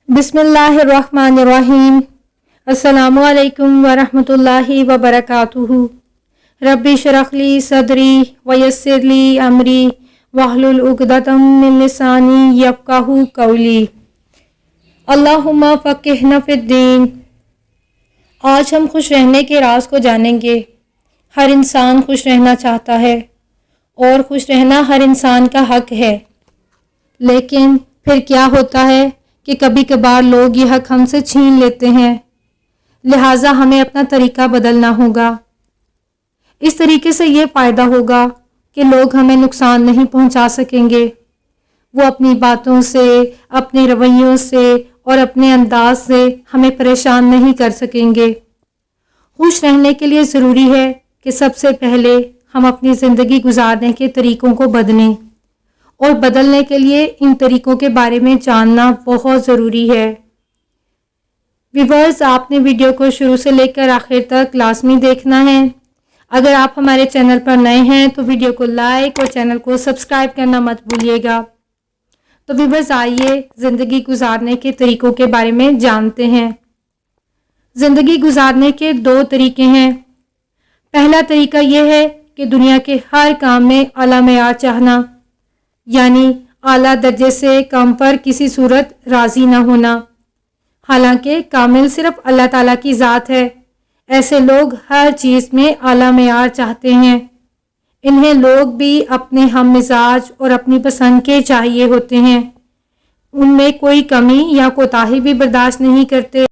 बिस्मिल्लाहिर्रहमानिर्रहीम। अस्सलामु अलैकुम वरहमतुल्लाहि वबरकातुहू। रब्बि इश्रह ली सदरी वयस्सिर ली अमरी वहलुल उक़दतम मिन लिसानी यफ़क़हू क़ौली। अल्लाहुम्मा फ़क़िहना फ़िद्दीन। आज हम खुश रहने के राज को जानेंगे। हर इंसान खुश रहना चाहता है और खुश रहना हर इंसान का हक है, लेकिन फिर क्या होता है कि कभी कभार लोग ये हक हमसे छीन लेते हैं। लिहाजा हमें अपना तरीका बदलना होगा। इस तरीके से ये फ़ायदा होगा कि लोग हमें नुकसान नहीं पहुंचा सकेंगे। वो अपनी बातों से, अपने रवैयों से और अपने अंदाज से हमें परेशान नहीं कर सकेंगे। खुश रहने के लिए ज़रूरी है कि सबसे पहले हम अपनी ज़िंदगी गुजारने के तरीक़ों को बदलें, और बदलने के लिए इन तरीक़ों के बारे में जानना बहुत ज़रूरी है। व्यूअर्स, आपने वीडियो को शुरू से लेकर आखिर तक लाजमी देखना है। अगर आप हमारे चैनल पर नए हैं तो वीडियो को लाइक और चैनल को सब्सक्राइब करना मत भूलिएगा। तो व्यूअर्स, आइए ज़िंदगी गुजारने के तरीक़ों के बारे में जानते हैं। ज़िंदगी गुजारने के दो तरीके हैं। पहला तरीका यह है कि दुनिया के हर काम में आला मेयार चाहना, यानी आला दर्जे से कम पर किसी सूरत राज़ी ना होना। हालांकि कामिल सिर्फ अल्लाह ताला की ज़ात है। ऐसे लोग हर चीज़ में आला मेयार चाहते हैं। इन्हें लोग भी अपने हम मिजाज और अपनी पसंद के चाहिए होते हैं। उनमें कोई कमी या कोताही भी बर्दाश्त नहीं करते।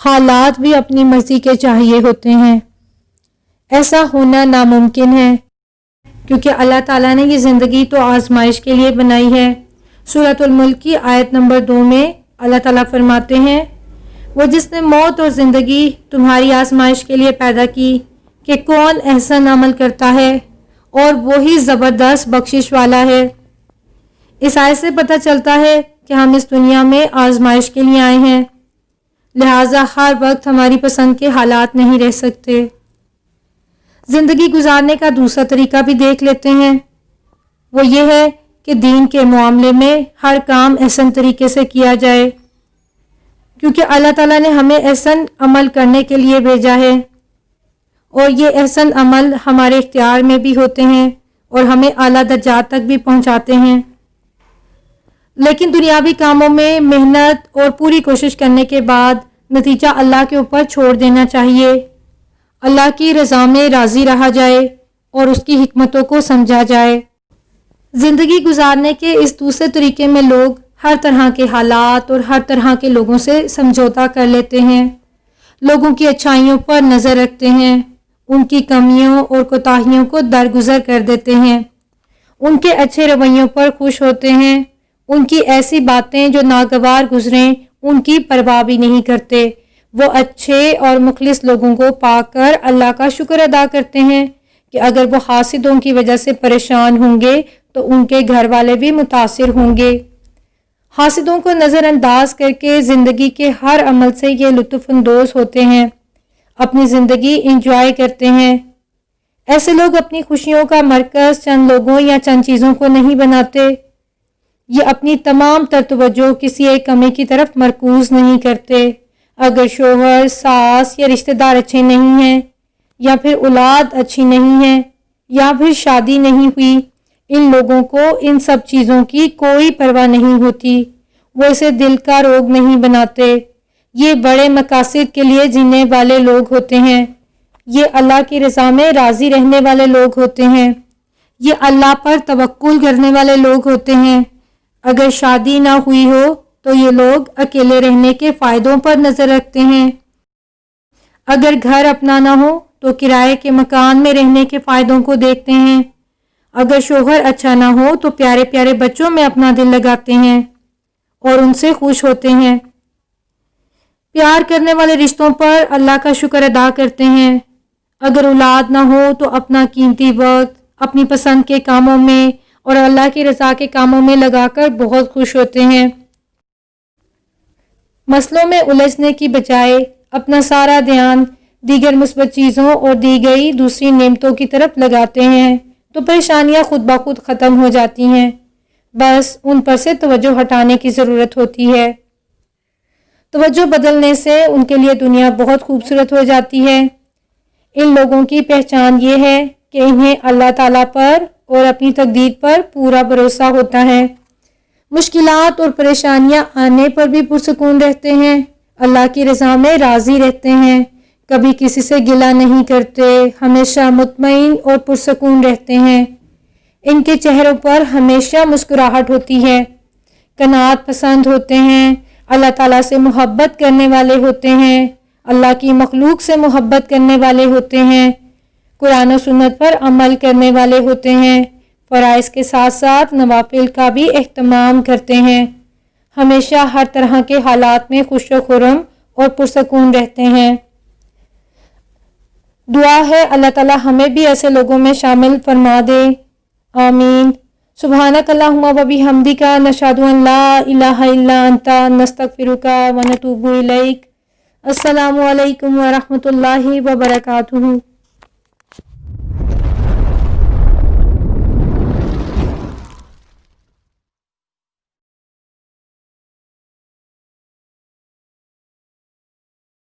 हालात भी अपनी मर्जी के चाहिए होते हैं। ऐसा होना नामुमकिन है, क्योंकि अल्लाह ताला ने ये ज़िंदगी तो आजमाइश के लिए बनाई है। सूरतुल मुल्क की आयत नंबर 2 में अल्लाह ताला फरमाते हैं, वो जिसने मौत और ज़िंदगी तुम्हारी आजमाइश के लिए पैदा की कि कौन एहसन अमल करता है, और वही ज़बरदस्त बख्शिश वाला है। इस आयत से पता चलता है कि हम इस दुनिया में आजमाइश के लिए आए हैं। लिहाजा हर वक्त हमारी पसंद के हालात नहीं रह सकते। ज़िंदगी गुजारने का दूसरा तरीका भी देख लेते हैं। वो ये है कि दीन के मामले में हर काम एहसन तरीके से किया जाए, क्योंकि अल्लाह ताला ने हमें एहसन अमल करने के लिए भेजा है, और ये एहसन अमल हमारे इख्तियार में भी होते हैं और हमें आला दर्जात तक भी पहुंचाते हैं। लेकिन दुनियावी कामों में मेहनत और पूरी कोशिश करने के बाद नतीजा अल्लाह के ऊपर छोड़ देना चाहिए। अल्लाह की रज़ा में राज़ी रहा जाए और उसकी हिकमतों को समझा जाए। ज़िंदगी गुजारने के इस दूसरे तरीके में लोग हर तरह के हालात और हर तरह के लोगों से समझौता कर लेते हैं। लोगों की अच्छाइयों पर नज़र रखते हैं, उनकी कमियों और कोताहियों को दरगुजर कर देते हैं, उनके अच्छे रवैयों पर खुश होते हैं, उनकी ऐसी बातें जो नागवार गुजरें उनकी परवाह भी नहीं करते। वो अच्छे और मुखलिस लोगों को पाकर अल्लाह का शुक्र अदा करते हैं कि अगर वो हासिदों की वजह से परेशान होंगे तो उनके घर वाले भी मुतासिर होंगे। हासिदों को नज़रअंदाज करके ज़िंदगी के हर अमल से ये लुत्फ़अंदोज़ होते हैं, अपनी ज़िंदगी इंजॉय करते हैं। ऐसे लोग अपनी खुशियों का मरकज़ चंद लोगों या चंद चीज़ों को नहीं बनाते। ये अपनी तमाम तर तवज्जो किसी एक कमी की तरफ मरकूज़ नहीं करते। अगर शोहर, सास या रिश्तेदार अच्छे नहीं हैं, या फिर औलाद अच्छी नहीं है, या फिर शादी नहीं हुई, इन लोगों को इन सब चीज़ों की कोई परवाह नहीं होती। वो इसे दिल का रोग नहीं बनाते। ये बड़े मकासद के लिए जीने वाले लोग होते हैं। ये अल्लाह की रज़ा में राज़ी रहने वाले लोग होते हैं। ये अल्लाह पर तवक्कुल करने वाले लोग होते हैं। अगर शादी ना हुई हो तो ये लोग अकेले रहने के फ़ायदों पर नज़र रखते हैं। अगर घर अपना ना हो तो किराए के मकान में रहने के फ़ायदों को देखते हैं। अगर शोहर अच्छा ना हो तो प्यारे प्यारे बच्चों में अपना दिल लगाते हैं और उनसे खुश होते हैं। प्यार करने वाले रिश्तों पर अल्लाह का शुक्र अदा करते हैं। अगर औलाद ना हो तो अपना कीमती वक्त अपनी पसंद के कामों में और अल्लाह की रज़ा के कामों में लगाकर बहुत खुश होते हैं। मसलों में उलझने की बजाय अपना सारा ध्यान दीगर मुस्बत चीज़ों और दी गई दूसरी नेमतों की तरफ लगाते हैं तो परेशानियां खुद ब खुद ख़त्म हो जाती हैं। बस उन पर से तवज्जो हटाने की ज़रूरत होती है। توجہ بدلنے سے ان کے لیے دنیا بہت خوبصورت ہو جاتی ہے۔ ان لوگوں کی پہچان یہ ہے کہ انہیں اللہ تعالیٰ پر اور اپنی تقدیر پر پورا بھروسہ ہوتا ہے۔ مشکلات اور پریشانیاں آنے پر بھی پرسکون رہتے ہیں، اللہ کی رضا میں راضی رہتے ہیں، کبھی کسی سے گلہ نہیں کرتے، ہمیشہ مطمئن اور پرسکون رہتے ہیں۔ ان کے چہروں پر ہمیشہ مسکراہٹ ہوتی ہے، قناعت پسند ہوتے ہیں، اللہ تعالیٰ سے محبت کرنے والے ہوتے ہیں، اللہ کی مخلوق سے محبت کرنے والے ہوتے ہیں، قرآن و سنت پر عمل کرنے والے ہوتے ہیں، فرائض کے ساتھ ساتھ نوافل کا بھی اہتمام کرتے ہیں، ہمیشہ ہر طرح کے حالات میں خوش و خرم اور پرسکون رہتے ہیں۔ دعا ہے اللہ تعالیٰ ہمیں بھی ایسے لوگوں میں شامل فرما دے، آمین۔ سبحانک اللہم و بحمدک، نشہد ان لا الہ الا انت، نستغفرک و نتوب الیک۔ السلام علیکم ورحمۃ اللہ وبرکاتہ۔